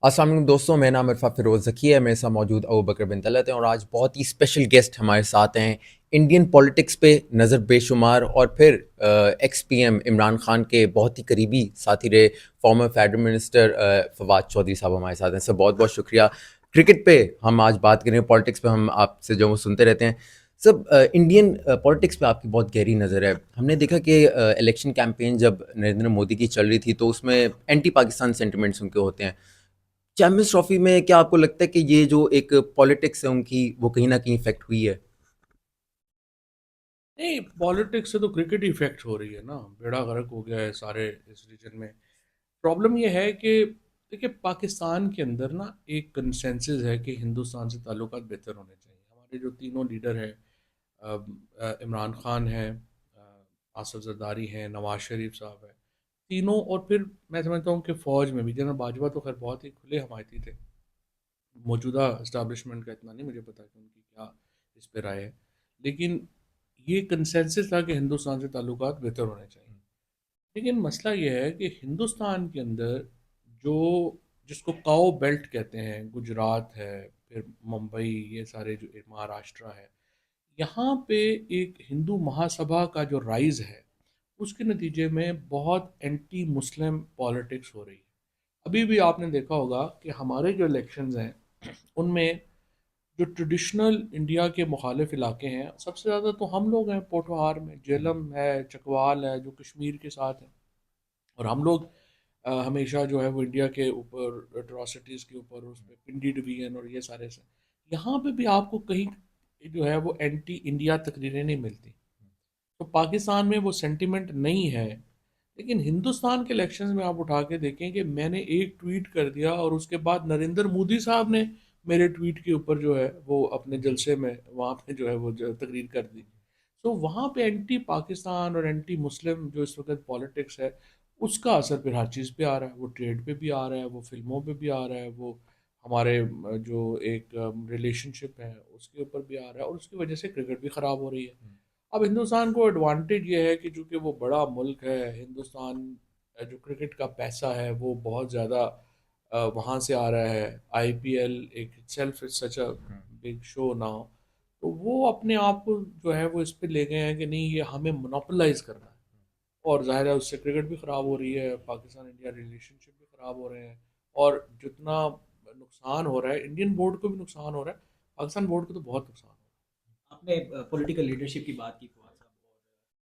अस्सलाम वालेकुम दोस्तों, मेरा नाम इरफा फिरोज़ ज़की है। मेरे साथ मौजूद अबू बकर बिन तलत हैं और आज बहुत ही स्पेशल गेस्ट हमारे साथ हैं। इंडियन पॉलिटिक्स पे नज़र बेशुमार और फिर एक्स पीएम इमरान खान के बहुत ही करीबी साथी रहे former federal minister Fawad Chaudhry साहब हमारे साथ हैं। सर बहुत बहुत शुक्रिया। क्रिकेट पे हम आज बात करें, पॉलिटिक्स पे हम आपसे जो वो सुनते रहते हैं। सब इंडियन पॉलिटिक्स पे आपकी बहुत गहरी नज़र है। हमने देखा कि इलेक्शन कैंपेन जब नरेंद्र मोदी की चल रही थी तो उसमें एंटी पाकिस्तान सेंटिमेंट्स उनके होते हैं। चैंपियंस ट्रॉफी में क्या आपको लगता है कि ये जो एक पॉलिटिक्स है उनकी वो कहीं न कहीं इफ़ेक्ट हुई है? नहीं, पॉलिटिक्स से तो क्रिकेट ही इफेक्ट हो रही है ना। बेड़ा गर्क हो गया है सारे इस रीजन में। प्रॉब्लम ये है कि देखिए, पाकिस्तान के अंदर ना एक कंसेंसस है कि हिंदुस्तान से ताल्लुकात बेहतर होने चाहिए। हमारे जो तीनों लीडर हैं, इमरान खान है, आसफ जरदारी हैं, नवाज शरीफ साहब है, तीनों। और फिर मैं समझता हूँ कि फ़ौज में भी जनरल बाजवा तो खैर बहुत ही खुले हमायती थे। मौजूदा इस्टेब्लिशमेंट का इतना नहीं मुझे पता कि उनकी क्या इस पे राय है, लेकिन ये कंसेंसस था कि हिंदुस्तान से ताल्लुकात बेहतर होने चाहिए। लेकिन मसला ये है कि हिंदुस्तान के अंदर जो जिसको काओ बेल्ट कहते हैं, गुजरात है, फिर मुंबई, ये सारे जो महाराष्ट्र है, यहाँ पे एक हिंदू महासभा का जो राइज है, उसके नतीजे में बहुत एंटी मुस्लिम पॉलिटिक्स हो रही है। अभी भी आपने देखा होगा कि हमारे जो इलेक्शंस हैं उनमें जो ट्रेडिशनल इंडिया के मुखालिफ इलाके हैं, सबसे ज़्यादा तो हम लोग हैं। पोठवार में जेलम है, चकवाल है, जो कश्मीर के साथ है। और हम लोग हमेशा जो है वो इंडिया के ऊपर अट्रॉसिटीज़ के ऊपर उस पर पिंडी डिवीजन और ये सारे से, यहाँ पे भी आपको कहीं जो है वो एंटी इंडिया तकरीरें नहीं मिलती। तो पाकिस्तान में वो सेंटिमेंट नहीं है। लेकिन हिंदुस्तान के इलेक्शंस में आप उठा के देखें कि मैंने एक ट्वीट कर दिया और उसके बाद नरेंद्र मोदी साहब ने मेरे ट्वीट के ऊपर जो है वो अपने जलसे में वहाँ पे जो है वो तकरीर कर दी। तो वहाँ पे एंटी पाकिस्तान और एंटी मुस्लिम जो इस वक्त पॉलिटिक्स है, उसका असर फिर हर चीज़ पे आ रहा है। वो ट्रेड पे भी आ रहा है, वो फिल्मों पे भी आ रहा है, वो हमारे जो एक रिलेशनशिप है उसके ऊपर भी आ रहा है, और उसकी वजह से क्रिकेट भी ख़राब हो रही है। अब हिंदुस्तान को एडवांटेज ये है कि चूंकि वो बड़ा मुल्क है, हिंदुस्तान जो क्रिकेट का पैसा है वो बहुत ज़्यादा वहाँ से आ रहा है। आईपीएल एक self is such a big show now. तो वो अपने आप को जो है वो इस पे ले गए हैं कि नहीं, ये हमें मोनोपोलाइज करना है। और जाहिर है उससे क्रिकेट भी ख़राब हो रही है, पाकिस्तान इंडिया रिलेशनशिप भी ख़राब हो रहे हैं। और जितना नुकसान हो रहा है, इंडियन बोर्ड को भी नुकसान हो रहा है, पाकिस्तान बोर्ड को तो बहुत नुकसान हो रहा आपने पॉलिटिकल लीडरशिप की बात की फवाद साहब, और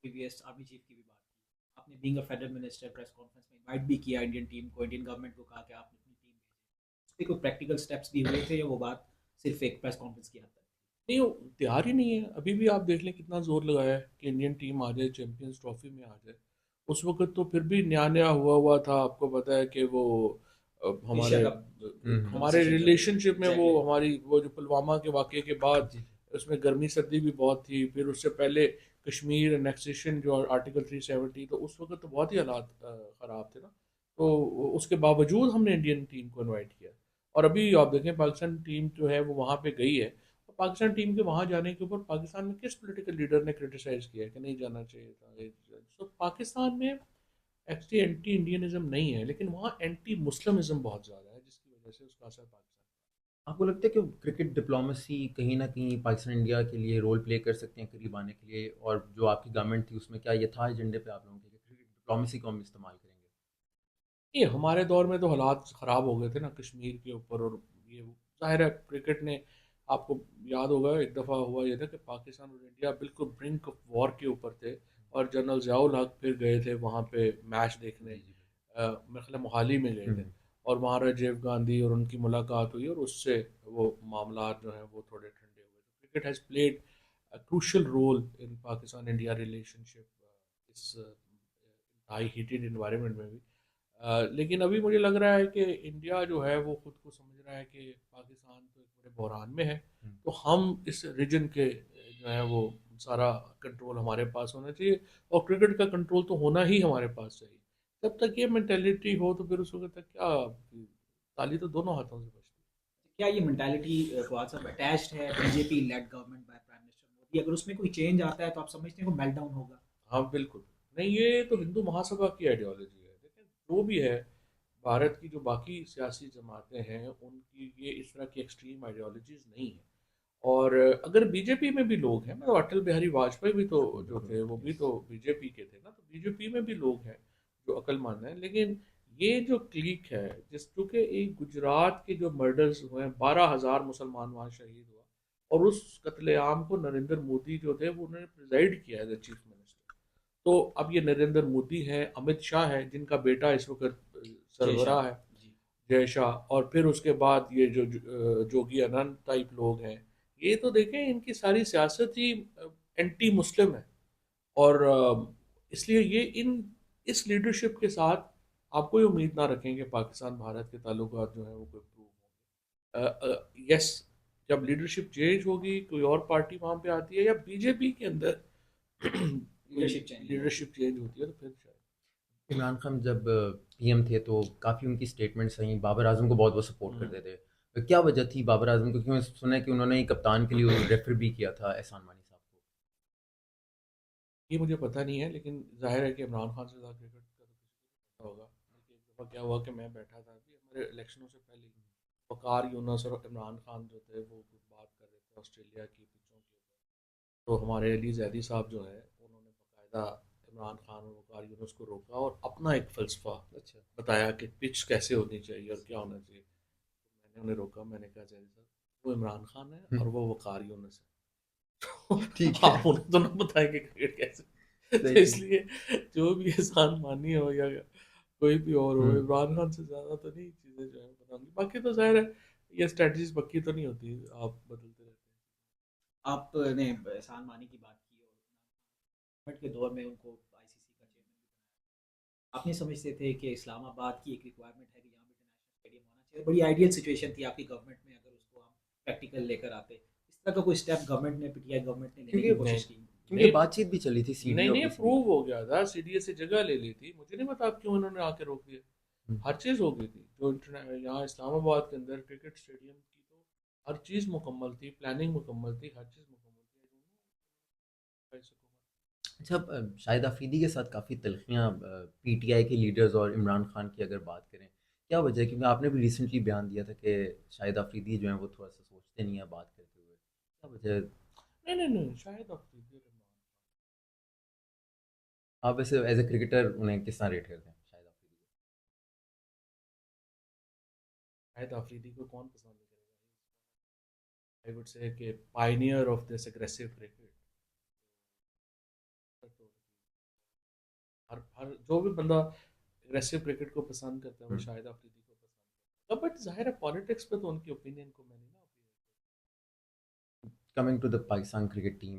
प्रीवियस आर्मी चीफ की भी बात की। आपने being a federal minister press conference में इनवाइट भी किया इंडियन टीम को, इंडियन गवर्नमेंट को कहा कि आपने अपनी टीम भेजें। उस पर कोई प्रैक्टिकल स्टेप्स भी हुए थे या वो बात सिर्फ एक प्रेस कॉन्फ्रेंस की हद तक? नहीं, वो तैयार ही नहीं है। अभी भी आप देख लें कितना जोर लगाया है कि इंडियन टीम आ जाए, चैंपियंस ट्रॉफी में आ जाए। उस वक्त तो फिर भी नया नया हुआ हुआ था। आपको पता है कि वो एशिया हमारे कप हमारे कॉन्वर्सेशन चल रही थी, रिलेशनशिप में वो एग्जैक्टली। हमारी वो जो पुलवामा के वाक़े के बाद जी। उसमें गर्मी सर्दी भी बहुत थी। फिर उससे पहले कश्मीर एनेक्सेशन जो आर्टिकल 370, तो उस वक्त तो बहुत ही हालात ख़राब थे ना। तो उसके बावजूद हमने इंडियन टीम को इनवाइट किया। और अभी आप देखें पाकिस्तान टीम जो है वो वहाँ पे गई है। तो पाकिस्तान टीम के वहाँ जाने के ऊपर पाकिस्तान में किस पॉलिटिकल लीडर ने क्रिटिसाइज किया है कि नहीं जाना चाहिए था? तो पाकिस्तान में एक्चुअली एंटी इंडियनिज्म नहीं है, लेकिन वहाँ एंटी मुस्लिमिज्म बहुत ज़्यादा है, जिसकी वजह से उसका असर पाकिस्तान। आपको लगता है कि क्रिकेट डिप्लोमेसी कहीं न कहीं पाकिस्तान इंडिया के लिए रोल प्ले कर सकते हैं करीब आने के लिए? और जो आपकी गवर्नमेंट थी उसमें क्या ये था एजेंडे पे आप लोगों के कि क्रिकेट डिप्लोमेसी को हम इस्तेमाल करेंगे? ये हमारे दौर में तो हालात ख़राब हो गए थे ना कश्मीर के ऊपर। और ये ज़ाहिर है क्रिकेट ने, आपको याद होगा एक दफ़ा हुआ ये था कि पाकिस्तान और इंडिया बिल्कुल ब्रिंक ऑफ वॉर के ऊपर थे। और जनरल ज़ियाउल हक फिर गए थे वहाँ पे मैच देखने। जी, जी, मेरे ख्याल है मोहाली में गए बिल्कुल। थे। और वहाँ राजीव गांधी और उनकी मुलाकात हुई और उससे वो मामला जो हैं वो थोड़े ठंडे हुए। तो cricket has played a crucial role in Pakistan India relationship इस हाई हीटेड इन्वायरमेंट में भी। लेकिन अभी मुझे लग रहा है कि इंडिया जो है वो खुद को समझ रहा है कि पाकिस्तान तो एक बड़े बहरान में है। हुँ। तो हम इस रीजन के जो है वो सारा कंट्रोल हमारे पास होना चाहिए। और क्रिकेट का कंट्रोल तो होना ही हमारे पास चाहिए। जब तक ये मेंटेलिटी हो तो फिर उस वक्त तक क्या, ताली तो दोनों हाथों से बजती क्या ये मेंटालिटी फवाद साहब अटैच्ड है BJP lead government by prime minister Modi? अगर उसमें कोई चेंज आता है तो आप समझते हैं वो मेल्टडाउन होगा? है। हाँ बिल्कुल। नहीं, ये तो हिंदू महासभा की आइडियोलॉजी है। देखिए जो भी है, भारत की जो बाकी सियासी जमातें हैं उनकी ये इस तरह की एक्सट्रीम आइडियोलॉजीज नहीं है। और अगर बीजेपी में भी लोग हैं, मतलब अटल बिहारी वाजपेयी भी तो जो थे वो भी तो बीजेपी के थे ना, तो बीजेपी में भी लोग हैं जो अक्लमंद हैं। लेकिन ये जो क्लिक है, जिस चूंकि एक गुजरात के जो मर्डर्स हुए, 12,000 मुसलमान वहाँ शहीद हुआ, और उस कत्लेआम को नरेंद्र मोदी जो थे वो उन्होंने प्रिजाइड किया एज चीफ मिनिस्टर। तो अब ये नरेंद्र मोदी हैं, अमित शाह है जिनका बेटा इस वक्त जय शाह सरबराह है, जी। जय शाह, और फिर उसके बाद ये जो जोगी आनंद टाइप लोग हैं, ये तो देखें इनकी सारी सियासत ही एंटी मुस्लिम है। और इसलिए ये इन इस लीडरशिप के साथ आप कोई उम्मीद ना रखें कि पाकिस्तान भारत के ताल्लुकात जो हैं वो कोई इम्प्रूव होंगे। यस, जब लीडरशिप चेंज होगी, कोई और पार्टी वहाँ पे आती है, या बीजेपी के अंदर लीडरशिप चेंज होगी। लीडरशिप चेंज होती है, तो फिर शायद। इमरान खान जब पीएम थे तो काफ़ी उनकी स्टेटमेंट्स रहीं, बाबर आजम को बहुत वो सपोर्ट हम्म। करते थे। तो क्या वजह थी बाबर आजम को, क्योंकि मैंने सुना है कि उन्होंने कप्तान के लिए रेफर भी किया था एहसान मानी साहब को। ये मुझे पता नहीं है, लेकिन जाहिर है कि इमरान खान से ज़्यादा क्रिकेट का तो किसी को पता होगा। बल्कि एक दफ़ा क्या हुआ कि मैं बैठा था अभी हमारे इलेक्शनों से पहले ही, वकार यूनुस और इमरान खान जो थे वो कुछ बात कर रहे थे ऑस्ट्रेलिया की पिचों के ऊपर। तो हमारे अली जैदी साहब जो है उन्होंने बाकायदा इमरान खान और वकार यूनुस को रोका और अपना एक फ़लसफ़ा अच्छा। बताया कि पिच कैसे होनी चाहिए और क्या होना चाहिए। तो मैंने उन्हें रोका, मैंने कहा जैदी साहब, वो इमरान खान है और वो वकार यूनुस है। ठीक है। आप उन्हें तो ना बताएंगे क्रिकेट कैसे। तो सही है। इसलिए जो भी एहसान मानी हो या कोई भी और हो, हम्म। इमरान खान से ज़्यादा तो नहीं चीज़ें जो है पता होंगी। बाकी तो ज़ाहिर है ये स्ट्रेटजीज पक्की तो नहीं होती, आप बदलते रहते आपने एहसान मानी की बात की और गवर्नमेंट के दौर में उनको आईसीसी का चेयरमैन भी बनाया। आप नहीं समझते थे कि इस्लामाबाद की एक रिक्वायरमेंट है कि यहाँ भी इंटरनेशनल स्टेडियम होना चाहिए? बड़ी आइडियल सिचुएशन थी आपकी गवर्नमेंट में अगर उसको हम प्रैक्टिकल लेकर आते। इस तरह का कोई स्टेप गवर्नमेंट ने, पीटीआई गवर्नमेंट ने लेने क्योंकि की हैं। नहीं, कोशिश की? क्योंकि नहीं, बातचीत भी चली थी नहीं, सीडीओ नहीं, की अप्रूव हो गया था, सीडीए से जगह ले ली थी, मुझे नहीं पता आप क्यों उन्होंने आके रोक दिया। हम्म। हर चीज़ हो गई थी जो यहाँ इस्लामाबाद के अंदर क्रिकेट स्टेडियम की, तो हर चीज़ मुकम्मल थी, प्लानिंग मुकम्मल थी, हर चीज़ मुकम्मल थी। अच्छा, अब शाहिद अफरीदी के साथ काफ़ी तल्खियाँ पीटीआई के लीडर्स और इमरान खान की अगर बात करें, क्या वजह है? क्योंकि आपने भी रिसेंटली बयान दिया था कि शाहिद अफरीदी जो हैं वो थोड़ा सा सोचते नहीं है बात करते हुए, क्या वजह है? नहीं, नहीं, नहीं, शायद अफरीदी आप वैसे एज ए क्रिकेटर उन्हें किस तरह रेट करते हैं शाहिद अफरीदी शायद अफरीदी को कौन पसंद नहीं करेगा। आई वुड से कि Pioneer of this aggressive cricket. तो हर हर जो भी बंदा एग्रेसिव क्रिकेट को पसंद करता है को? वो शायद अफरीदी को पसंद करता है। बट जाहिर है पॉलिटिक्स पे तो उनकी ओपिनियन को मैंने ना coming to the Pakistan cricket team,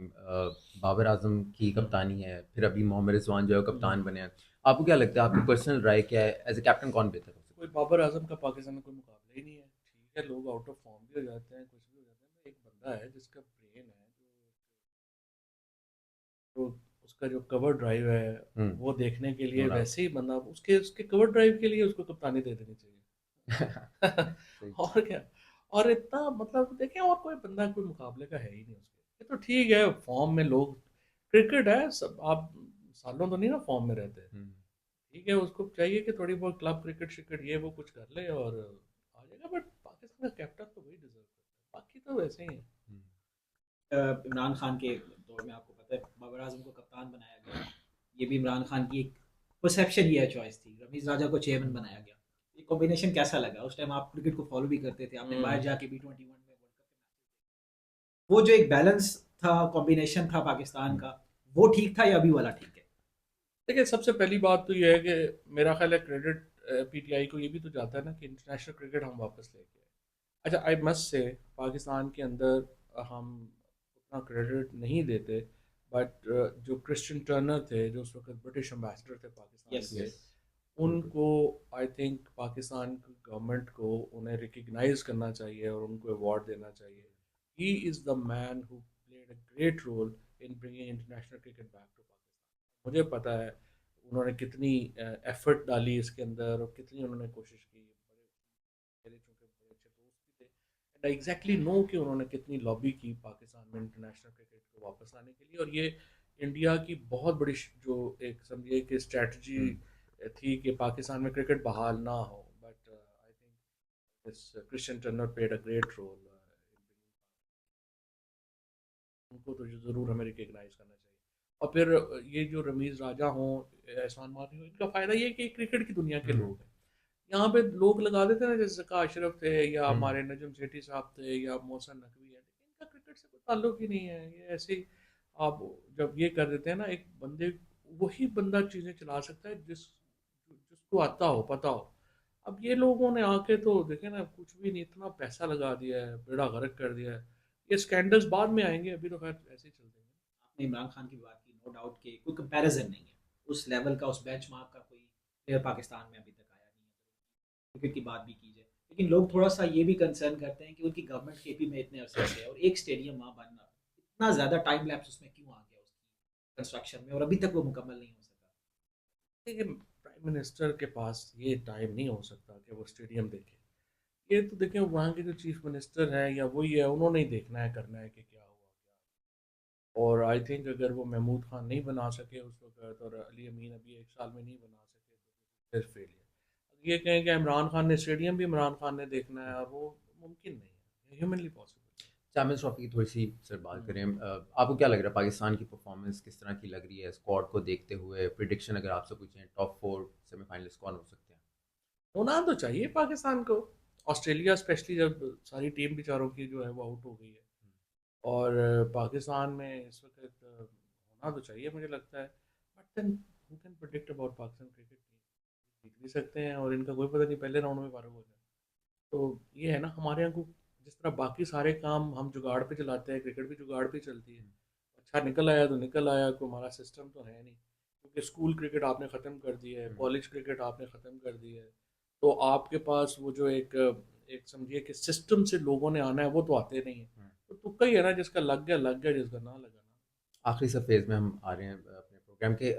Babar Azam की कप्तानी है, फिर अभी मोहम्मद रिजवान जो है वो कप्तान बने हैं। आपको क्या लगता है, आपकी पर्सनल राय क्या है, एज ए कैप्टन कौन बेहतर हो कोई सकता बाबर आजम का पाकिस्तान में कोई मुकाबला ही नहीं है। ठीक है, लोग आउट ऑफ फॉर्म भी हो जाते हैं, कुछ भी हो जाते हैं, एक बंदा है जिसका ब्रेन है, जो उसका जो कवर ड्राइव है है? वो देखने के नो लिए डाउट। वैसे ही बंदा, उसके उसके कवर ड्राइव के लिए उसको कप्तानी दे देनी चाहिए। सही। और क्या। और इतना मतलब देखें, और कोई बंदा कोई मुकाबले का है ही नहीं उसके। ये तो ठीक है, फॉर्म में लोग, क्रिकेट है सब, आप सालों तो नहीं ना फॉर्म में रहते। हम्म। ठीक है, उसको चाहिए कि थोड़ी बहुत क्लब क्रिकेट शिकेट ये वो कुछ कर ले और आ जाएगा। बट पाकिस्तान का कैप्टन तो वही डिजर्व करता है, बाकी तो वैसे ही है। हम्म। इमरान खान के दौर में आपको पता है बाबर आजम को कप्तान बनाया गया। ये भी इमरान खान की एक परसेप्शन या चॉइस थी। रमीज राजा को चेयरमैन बनाया गया। ये कॉम्बिनेशन कैसा लगा? उस टाइम आप क्रिकेट को फॉलो भी करते थे, आपने बाहर हम्म। जाके B21 में वर्ल्ड कप के मैच, वो जो एक बैलेंस था, कॉम्बिनेशन था पाकिस्तान हम्म। का, वो ठीक था या अभी वाला ठीक है? देखिए, सबसे पहली बात तो ये है कि मेरा ख्याल है क्रेडिट पीटीआई को ये भी तो जाता है ना कि इंटरनेशनल क्रिकेट हम वापस लेके आए। अच्छा, आई मस्ट से पाकिस्तान के अंदर हम उतना क्रेडिट नहीं देते, बट जो क्रिश्चियन टर्नर थे जो उस वक्त ब्रिटिश एम्बेसडर थे पाकिस्तान यस। के, यस। बिल्कुल। उनको आई थिंक पाकिस्तान गवर्नमेंट को उन्हें रिकग्नाइज करना चाहिए और उनको अवार्ड देना चाहिए। He is the man who played a great role in bringing international cricket back to Pakistan. मुझे पता है उन्होंने कितनी एफर्ट डाली इसके अंदर और कितनी उन्होंने कोशिश की। मेरे चूंकि बड़े अच्छे दोस्त भी थे, एंड आई एग्जैक्टली नो कि उन्होंने कितनी लॉबी की पाकिस्तान में इंटरनेशनल क्रिकेट को वापस लाने के लिए। और ये इंडिया की बहुत बड़ी जो एक समझिए कि स्ट्रेटजी हम्म। थी कि पाकिस्तान में क्रिकेट बहाल ना हो। Christian Turner played a great role, उनको तो ज़रूर हमें रिकग्नाइज करना चाहिए। और फिर ये जो रमीज़ राजा हों, एहसान मानी हो, इनका फ़ायदा ये है कि क्रिकेट की दुनिया के लोग हैं। यहाँ पे लोग लगा देते हैं ना, जैसे ज़का अशरफ थे या हमारे नजम सेठी साहब थे या मोहसिन नकवी है, लेकिन इनका क्रिकेट से कोई ताल्लुक ही नहीं है। ये ऐसे ही आप जब ये कर देते हैं ना, एक बंदे, वही बंदा चीज़ें चला सकता है जिसको आता हो, पता हो। अब ये लोगों ने आके तो देखे ना, कुछ भी नहीं, इतना पैसा लगा दिया है, बेड़ा गर्क कर दिया है। ये स्कैंडल्स बाद में आएंगे, अभी तो खैर ऐसे ही चलते हैं। आपने इमरान खान की बात की, नो डाउट कि कोई कंपैरिजन नहीं है उस लेवल का, उस बेंचमार्क का कोई प्लेयर पाकिस्तान में अभी तक आया नहीं है। क्रिकेट की बात भी की जाए, लेकिन लोग थोड़ा सा ये भी कंसर्न करते हैं कि उनकी गवर्नमेंट केपी में इतने अरसे से है और एक स्टेडियम वहाँ बनना, इतना ज़्यादा टाइम लैप्स उसमें क्यों आ गया उसकी कंस्ट्रक्शन में, और अभी तक वो मुकम्मल नहीं हो सका। लेकिन प्राइम मिनिस्टर के पास ये टाइम नहीं हो सकता कि वो स्टेडियम देखे। ये तो देखें, वहाँ के जो चीफ मिनिस्टर हैं या वही है, उन्होंने ही देखना है, करना है कि क्या हुआ क्या। और आई थिंक अगर वो महमूद खान नहीं बना सके उस वक्त, और अली अमीन अभी एक साल में नहीं बना सके, तो फिर फेलियर। ये कहें कि इमरान खान ने स्टेडियम भी इमरान खान ने देखना है, और वो मुमकिन नहीं है, ह्यूमनली पॉसिबल। चैम्पियंस ट्रॉफी की थोड़ी सी सर बात करें, आपको क्या लग रहा है पाकिस्तान की परफॉर्मेंस किस तरह की लग रही है स्क्वाड को देखते हुए? प्रिडिक्शन अगर आपसे पूछें, टॉप 4 सेमीफाइनलिस्ट कौन हो सकते हैं? होना तो चाहिए पाकिस्तान को। ऑस्ट्रेलिया स्पेशली, जब सारी टीम बेचारों की जो है वो आउट हो गई है, और पाकिस्तान में इस वक्त होना तो चाहिए मुझे लगता है। But then who can predict about Pakistan cricket team? जीत भी सकते हैं और इनका कोई पता नहीं पहले राउंड में फारूक हो जाए। तो ये है ना, हमारे यहाँ को जिस तरह बाकी सारे काम हम जुगाड़ पे चलाते हैं, क्रिकेट भी जुगाड़ पे चलती है। अच्छा निकल आया तो निकल आया, कोई हमारा सिस्टम तो है नहीं, क्योंकि स्कूल क्रिकेट आपने ख़त्म कर दिया है, कॉलेज क्रिकेट आपने ख़त्म कर दिया है। तो आपके पास वो जो एक एक समझिए कि सिस्टम से लोगों ने आना है, वो तो आते नहीं है। तो तुक्का ही है ना, जिसका लग गया, जिसका ना लगा ना। आखिरी सब फेज में हम आ रहे हैं अपने प्रोग्राम के।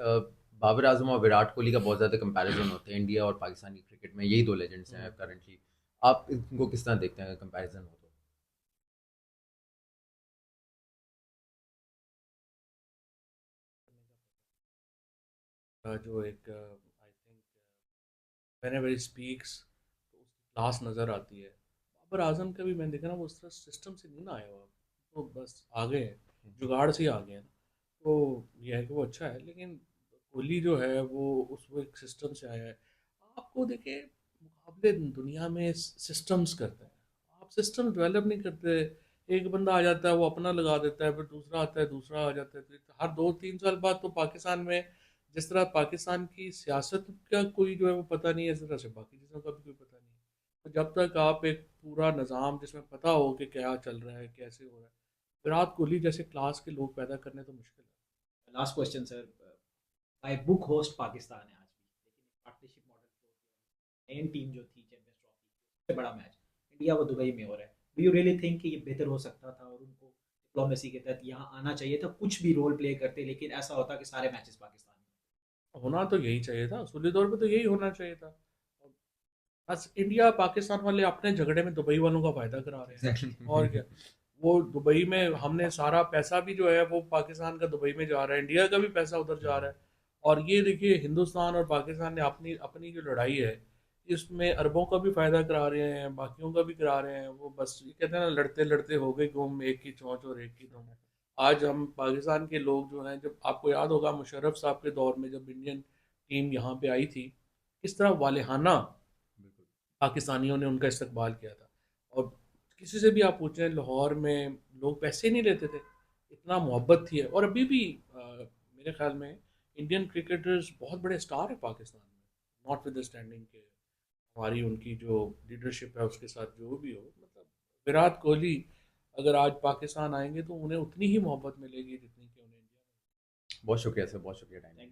बाबर आजम और विराट कोहली का बहुत ज़्यादा कंपैरिजन होते हैं इंडिया और पाकिस्तान की क्रिकेट में, यही दो लेजेंड्स हैं करंटली। आप इनको किस तरह देखते हैं कंपैरिजन हो तो? जो एक I think whenever he speaks, तो उसकी क्लास नज़र आती है। बाबर आजम का भी मैंने देखा ना, वो उस तरह सिस्टम से नहीं ना आया हुआ, तो बस आ गए हैं, जुगाड़ से ही आ गए हैं। तो यह है कि वो अच्छा है, लेकिन कोहली जो है वो उस वो एक सिस्टम से आया है। आपको देखिए, मुकाबले दुनिया में सिस्टम्स करते हैं, आप सिस्टम डेवलप नहीं करते। एक बंदा आ जाता है, वो अपना लगा देता है, फिर दूसरा आता है, दूसरा आ जाता है, तो हर 2-3 साल बाद तो पाकिस्तान में, जिस तरह पाकिस्तान की सियासत का कोई जो है वो पता नहीं है, इस तरह से बाकी चीज़ों का भी कोई पता नहीं है। तो जब तक आप एक पूरा निज़ाम जिसमें पता हो कि क्या चल रहा है, कैसे हो रहा है, विराट कोहली जैसे क्लास के लोग पैदा करने तो मुश्किल है। Last question sir, by book host Pakistan है आज भी, लेकिन पार्टनरशिप मॉडल, मेन टीम जो थी चैंपियंस ट्रॉफी सबसे बड़ा मैच इंडिया वो दुबई में हो रहा है। डू यू रियली थिंक कि ये बेहतर हो सकता था और उनको डिप्लोमेसी के तहत यहाँ आना चाहिए था, कुछ भी रोल प्ले करते, लेकिन ऐसा होता कि सारे मैचेस पाकिस्तान में? होना तो यही चाहिए था, असूली तौर पे तो यही होना चाहिए था। बस इंडिया पाकिस्तान वाले अपने झगड़े में दुबई वालों का फायदा करा रहे हैं, और क्या। एग्जैक्टली। वो दुबई में हमने सारा पैसा भी जो है वो पाकिस्तान का दुबई में जा रहा है, इंडिया का भी पैसा उधर जा रहा है। और ये देखिए, हिंदुस्तान और पाकिस्तान ने अपनी अपनी जो लड़ाई है, इसमें अरबों का भी फायदा करा रहे हैं, बाकियों का भी करा रहे हैं। वो बस ये कहते हैं ना, लड़ते लड़ते हो गए गुम, एक की चोंच और एक की दुम। आज हम पाकिस्तान के लोग जो हैं, जब आपको याद होगा मुशर्रफ साहब के दौर में जब इंडियन टीम यहाँ पे आई थी, किस तरह वालेहाना पाकिस्तानियों ने उनका इस्तकबाल किया था। और किसी से भी आप पूछें, लाहौर में लोग पैसे नहीं लेते थे, इतना मोहब्बत थी। और अभी भी मेरे ख्याल में इंडियन क्रिकेटर्स बहुत बड़े स्टार हैं पाकिस्तान में, नॉट विद स्टैंडिंग के हमारी उनकी जो लीडरशिप है उसके साथ जो भी हो, मतलब विराट कोहली अगर आज पाकिस्तान आएंगे तो उन्हें उतनी ही मोहब्बत मिलेगी जितनी कि उन्हें इंडिया में। बहुत शुक्रिया सर, बहुत शुक्रिया टाइम।